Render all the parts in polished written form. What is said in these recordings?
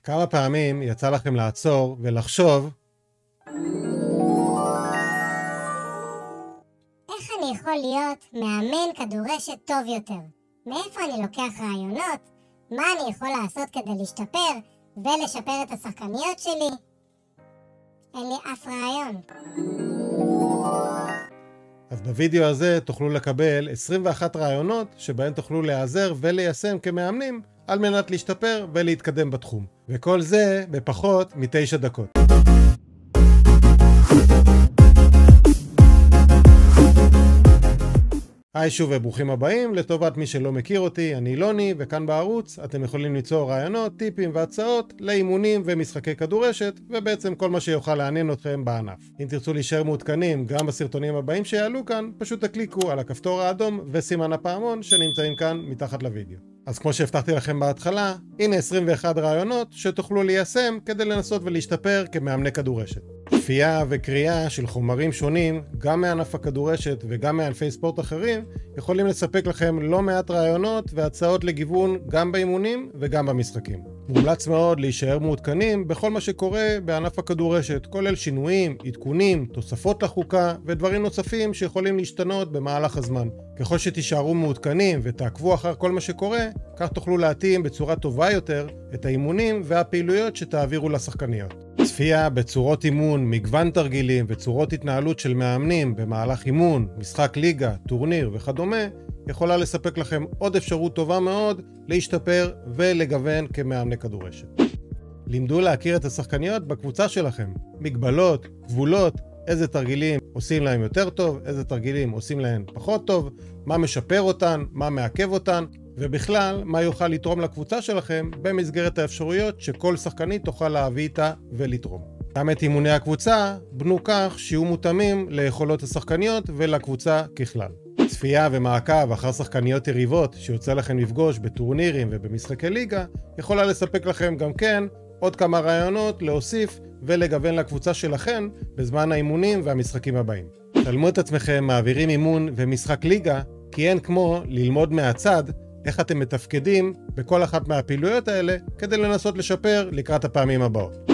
כמה פעמים יצא לכם לעצור ולחשוב, איך אני יכול להיות מאמן כדורשת טוב יותר? מאיפה אני לוקח רעיונות? מה אני יכול לעשות כדי להשתפר ולשפר את השחקניות שלי? אין לי אף רעיון. אז בווידאו הזה תוכלו לקבל 21 רעיונות שבהם תוכלו להיעזר וליישם כמאמנים על מנת להשתפר ולהתקדם בתחום. וכל זה בפחות מ9 דקות. היי שוב וברוכים הבאים. לטובת מי שלא מכיר אותי, אני אילוני, וכאן בערוץ אתם יכולים ליצור רעיונות, טיפים והצעות לאימונים ומשחקי כדורשת, ובעצם כל מה שיוכל לעניין אתכם בענף. אם תרצו להישאר מעודכנים גם בסרטונים הבאים שיעלו כאן, פשוט תקליקו על הכפתור האדום וסימן הפעמון שנמצאים כאן מתחת לוידאו. אז כמו שהבטחתי לכם בהתחלה, הנה 21 רעיונות שתוכלו ליישם כדי לנסות ולהשתפר כמאמני כדורשת. צפייה וקריאה של חומרים שונים, גם מענף הכדורשת וגם מענפי ספורט אחרים, יכולים לספק לכם לא מעט רעיונות והצעות לגיוון גם באימונים וגם במשחקים. מומלץ מאוד להישאר מעודכנים בכל מה שקורה בענף הכדורשת, כולל שינויים, עדכונים, תוספות לחוקה ודברים נוספים שיכולים להשתנות במהלך הזמן. ככל שתישארו מעודכנים ותעקבו אחר כל מה שקורה, כך תוכלו להתאים בצורה טובה יותר את האימונים והפעילויות שתעבירו לשחקניות. צפייה בצורות אימון, מגוון תרגילים וצורות התנהלות של מאמנים במהלך אימון, משחק ליגה, טורניר וכדומה, יכולה לספק לכם עוד אפשרות טובה מאוד להשתפר ולגוון כמאמני כדורשת. לימדו להכיר את השחקניות בקבוצה שלכם. מגבלות, גבולות, איזה תרגילים עושים להם יותר טוב, איזה תרגילים עושים להם פחות טוב, מה משפר אותן, מה מעכב אותן, ובכלל מה יוכל לתרום לקבוצה שלכם במסגרת האפשרויות שכל שחקנית תוכל להביא איתה ולתרום. גם את אימוני הקבוצה בנו כך שיהיו מותאמים ליכולות השחקניות ולקבוצה ככלל. צפייה ומעקב אחר שחקניות יריבות שיוצא לכם לפגוש בטורנירים ובמשחקי ליגה יכולה לספק לכם גם כן עוד כמה רעיונות להוסיף ולגוון לקבוצה שלכם בזמן האימונים והמשחקים הבאים. תלמו את עצמכם מעבירים אימון ומשחק ליגה, כי אין כמו ללמוד מהצד איך אתם מתפקדים בכל אחת מהפעילויות האלה כדי לנסות לשפר לקראת הפעמים הבאות.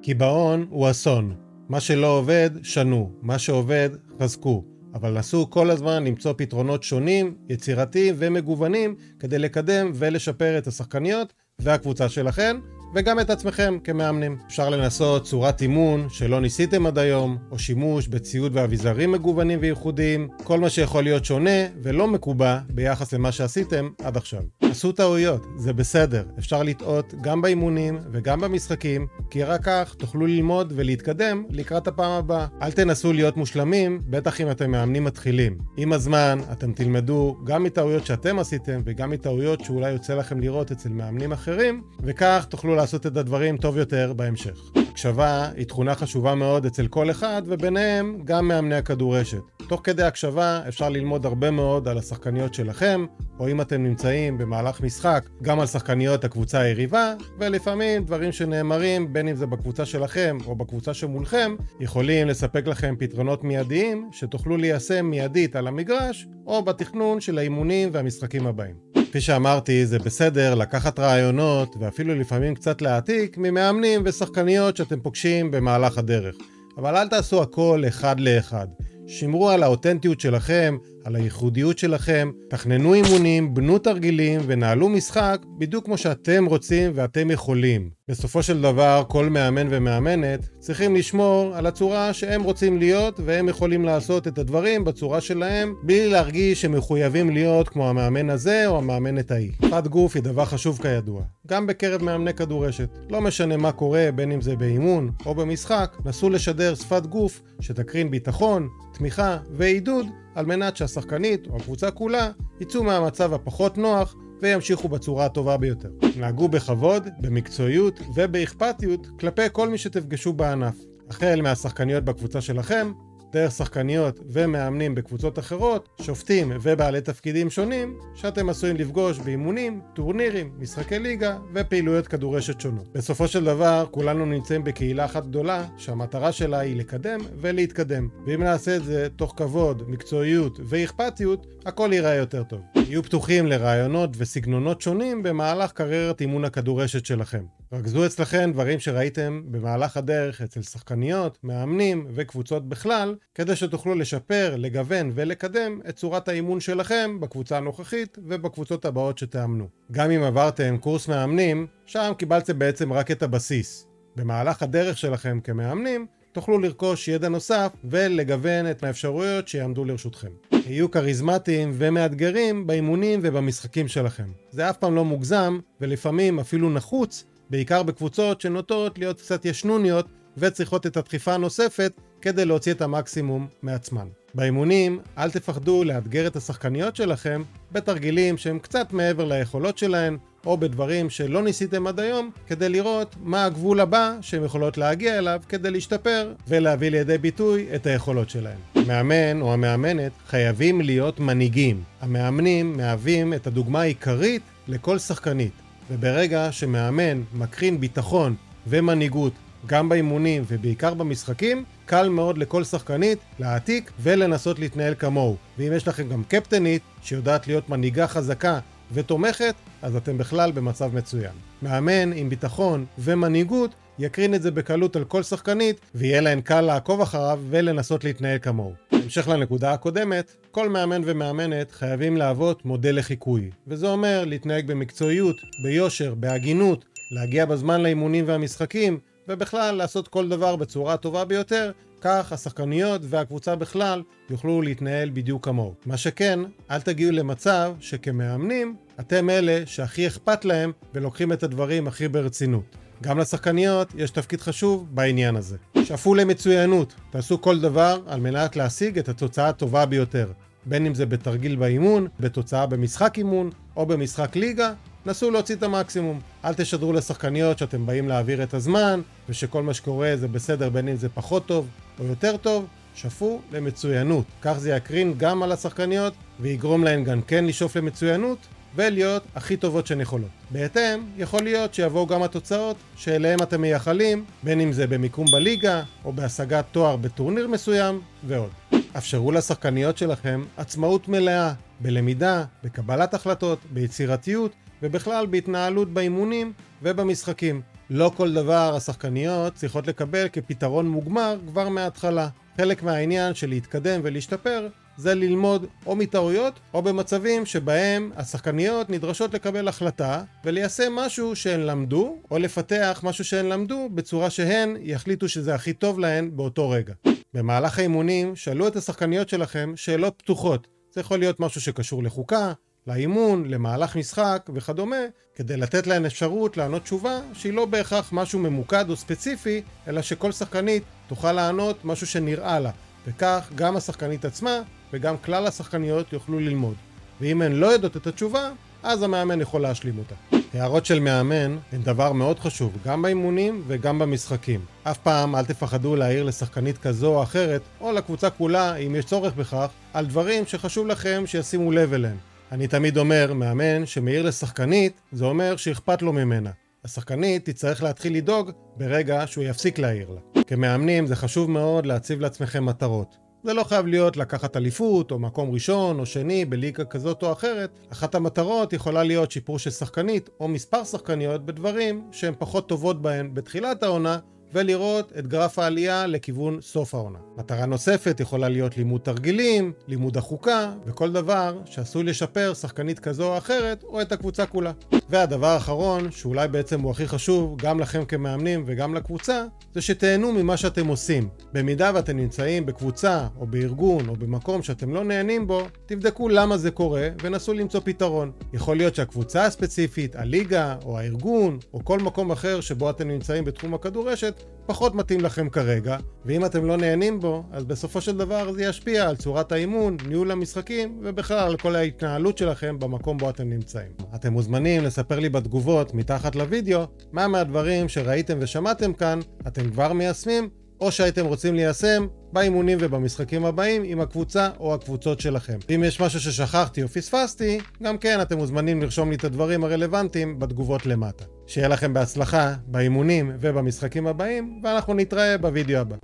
קיבעון הוא אסון. מה שלא עובד, שנו. מה שעובד, חזקו. אבל נסו כל הזמן למצוא פתרונות שונים, יצירתיים ומגוונים כדי לקדם ולשפר את השחקניות והקבוצה שלכם וגם את עצמכם כמאמנים. אפשר לנסות צורת אימון שלא ניסיתם עד היום, או שימוש בציוד ואביזרים מגוונים וייחודיים, כל מה שיכול להיות שונה ולא מקובע ביחס למה שעשיתם עד עכשיו. עשו טעויות, זה בסדר, אפשר לטעות גם באימונים וגם במשחקים, כי רק כך תוכלו ללמוד ולהתקדם לקראת הפעם הבאה. אל תנסו להיות מושלמים, בטח אם אתם מאמנים מתחילים. עם הזמן אתם תלמדו גם מטעויות שאתם עשיתם וגם מטעויות שאולי יוצא לכם לראות אצל מאמנים אחרים, וכך תוכלו לעשות את הדברים טוב יותר בהמשך. הקשבה היא תכונה חשובה מאוד אצל כל אחד, וביניהם גם מאמני הכדורשת. תוך כדי הקשבה אפשר ללמוד הרבה מאוד על השחקניות שלכם, או אם אתם נמצאים במהלך משחק, גם על שחקניות הקבוצה היריבה, ולפעמים דברים שנאמרים, בין אם זה בקבוצה שלכם או בקבוצה שמולכם, יכולים לספק לכם פתרונות מיידיים שתוכלו ליישם מיידית על המגרש, או בתכנון של האימונים והמשחקים הבאים. כפי שאמרתי, זה בסדר לקחת רעיונות ואפילו לפעמים קצת להעתיק ממאמנים ושחקניות שאתם פוגשים במהלך הדרך. אבל אל תעשו הכל אחד לאחד. שמרו על האותנטיות שלכם, על הייחודיות שלכם, תכננו אימונים, בנו תרגילים ונעלו משחק בדיוק כמו שאתם רוצים ואתם יכולים. בסופו של דבר, כל מאמן ומאמנת צריכים לשמור על הצורה שהם רוצים להיות, והם יכולים לעשות את הדברים בצורה שלהם בלי להרגיש שמחויבים להיות כמו המאמן הזה או המאמנת ההיא. שפת גוף היא דבר חשוב כידוע, גם בקרב מאמני כדורשת. לא משנה מה קורה, בין אם זה באימון או במשחק, נסו לשדר שפת גוף שתקרין ביטחון, תמיכה ועידוד, על מנת שהשחקנית או הקבוצה כולה יצאו מהמצב הפחות נוח וימשיכו בצורה הטובה ביותר. נהגו בכבוד, במקצועיות ובאכפתיות כלפי כל מי שתפגשו בענף. החל מהשחקניות בקבוצה שלכם, דרך שחקניות ומאמנים בקבוצות אחרות, שופטים ובעלי תפקידים שונים שאתם עשויים לפגוש באימונים, טורנירים, משחקי ליגה ופעילויות כדורשת שונות. בסופו של דבר כולנו נמצאים בקהילה אחת גדולה שהמטרה שלה היא לקדם ולהתקדם, ואם נעשה את זה תוך כבוד, מקצועיות ואכפתיות, הכל ייראה יותר טוב. יהיו פתוחים לרעיונות וסגנונות שונים במהלך קריירת אימון הכדורשת שלכם. רכזו אצלכם דברים שראיתם במהלך הדרך אצל שחקניות, מאמנים וקבוצות בכלל, כדי שתוכלו לשפר, לגוון ולקדם את צורת האימון שלכם בקבוצה הנוכחית ובקבוצות הבאות שתאמנו. גם אם עברתם קורס מאמנים, שם קיבלתם בעצם רק את הבסיס. במהלך הדרך שלכם כמאמנים, תוכלו לרכוש ידע נוסף ולגוון את האפשרויות שיעמדו לרשותכם. יהיו כריזמטיים ומאתגרים באימונים ובמשחקים שלכם. זה אף פעם לא מוגזם ולפעמים אפילו נחוץ, בעיקר בקבוצות שנוטות להיות קצת ישנוניות וצריכות את הדחיפה הנוספת כדי להוציא את המקסימום מעצמן. באימונים אל תפחדו לאתגר את השחקניות שלכם בתרגילים שהם קצת מעבר ליכולות שלהן, או בדברים שלא ניסיתם עד היום, כדי לראות מה הגבול הבא שהם יכולות להגיע אליו כדי להשתפר ולהביא לידי ביטוי את היכולות שלהם. המאמן או המאמנת חייבים להיות מנהיגים. המאמנים מהווים את הדוגמה העיקרית לכל שחקנית, וברגע שמאמן מקרין ביטחון ומנהיגות גם באימונים ובעיקר במשחקים, קל מאוד לכל שחקנית להעתיק ולנסות להתנהל כמוהו. ואם יש לכם גם קפטנית שיודעת להיות מנהיגה חזקה ותומכת, אז אתם בכלל במצב מצוין. מאמן עם ביטחון ומנהיגות יקרין את זה בקלות על כל שחקנית, ויהיה להן קל לעקוב אחריו ולנסות להתנהל כמוהו. בהמשך לנקודה הקודמת, כל מאמן ומאמנת חייבים להוות מודל לחיקוי, וזה אומר להתנהג במקצועיות, ביושר, בהגינות, להגיע בזמן לאימונים והמשחקים, ובכלל לעשות כל דבר בצורה הטובה ביותר, כך השחקניות והקבוצה בכלל יוכלו להתנהל בדיוק כמוהו. מה שכן, אל תגיעו למצב שכמאמנים אתם אלה שהכי אכפת להם ולוקחים את הדברים הכי ברצינות. גם לשחקניות יש תפקיד חשוב בעניין הזה. שאפו למצוינות, תעשו כל דבר על מנת להשיג את התוצאה הטובה ביותר. בין אם זה בתרגיל באימון, בתוצאה במשחק אימון או במשחק ליגה, נסו להוציא את המקסימום. אל תשדרו לשחקניות שאתם באים להעביר את הזמן ושכל מה שקורה זה בסדר, בין אם זה פחות טוב או יותר טוב. שפו למצוינות. כך זה יקרין גם על השחקניות ויגרום להן גם כן לשאוף למצוינות ולהיות הכי טובות שהן יכולות. בהתאם, יכול להיות שיבואו גם התוצאות שאליהם אתם מייחלים, בין אם זה במיקום בליגה או בהשגת תואר בטורניר מסוים ועוד. אפשרו לשחקניות שלכם עצמאות מלאה בלמידה, בקבלת החלטות, ביצירתיות ובכלל בהתנהלות באימונים ובמשחקים. לא כל דבר השחקניות צריכות לקבל כפתרון מוגמר כבר מההתחלה. חלק מהעניין של להתקדם ולהשתפר זה ללמוד או מטעויות או במצבים שבהם השחקניות נדרשות לקבל החלטה וליישם משהו שהן למדו, או לפתח משהו שהן למדו בצורה שהן יחליטו שזה הכי טוב להן באותו רגע. במהלך האימונים שאלו את השחקניות שלכם שאלות פתוחות. זה יכול להיות משהו שקשור לחוקה, לאימון, למהלך משחק וכדומה, כדי לתת להן אפשרות לענות תשובה שהיא לא בהכרח משהו ממוקד או ספציפי, אלא שכל שחקנית תוכל לענות משהו שנראה לה, וכך גם השחקנית עצמה וגם כלל השחקניות יוכלו ללמוד. ואם הן לא יודעות את התשובה, אז המאמן יכול להשלים אותה. הערות של מאמן הן דבר מאוד חשוב, גם באימונים וגם במשחקים. אף פעם אל תפחדו להעיר לשחקנית כזו או אחרת, או לקבוצה כולה, אם יש צורך בכך, על דברים שחשוב לכם שישימו לב אליהם. אני תמיד אומר, מאמן שמעיר לשחקנית, זה אומר שאכפת לו ממנה. השחקנית תצטרך להתחיל לדאוג ברגע שהוא יפסיק להעיר לה. כמאמנים זה חשוב מאוד להציב לעצמכם מטרות. זה לא חייב להיות לקחת אליפות או מקום ראשון או שני בליגה כזאת או אחרת. אחת המטרות יכולה להיות שיפור של שחקנית או מספר שחקניות בדברים שהן פחות טובות בהן בתחילת העונה, ולראות את גרף העלייה לכיוון סוף העונה. מטרה נוספת יכולה להיות לימוד תרגילים, לימוד החוקה, וכל דבר שעשוי לשפר שחקנית כזו או אחרת, או את הקבוצה כולה. והדבר האחרון, שאולי בעצם הוא הכי חשוב, גם לכם כמאמנים וגם לקבוצה, זה שתהנו ממה שאתם עושים. במידה ואתם נמצאים בקבוצה, או בארגון, או במקום שאתם לא נהנים בו, תבדקו למה זה קורה, ונסו למצוא פתרון. יכול להיות שהקבוצה הספציפית, הליגה, או הארגון, או כל מקום אחר שבו אתם נמצאים בתחום הכדורשת, פחות מתאים לכם כרגע, ואם אתם לא נהנים בו, אז בסופו של דבר זה ישפיע על צורת האימון, ניהול המשחקים, ובכלל על כל ההתנהלות שלכם במקום בו אתם נמצאים. אתם מוזמנים לספר לי בתגובות מתחת לוידאו, מה מהדברים שראיתם ושמעתם כאן, אתם כבר מיישמים, או שהייתם רוצים ליישם באימונים ובמשחקים הבאים עם הקבוצה או הקבוצות שלכם. אם יש משהו ששכחתי או פספסתי, גם כן אתם מוזמנים לרשום לי את הדברים הרלוונטיים בתגובות למטה. שיהיה לכם בהצלחה באימונים ובמשחקים הבאים, ואנחנו נתראה בוידאו הבא.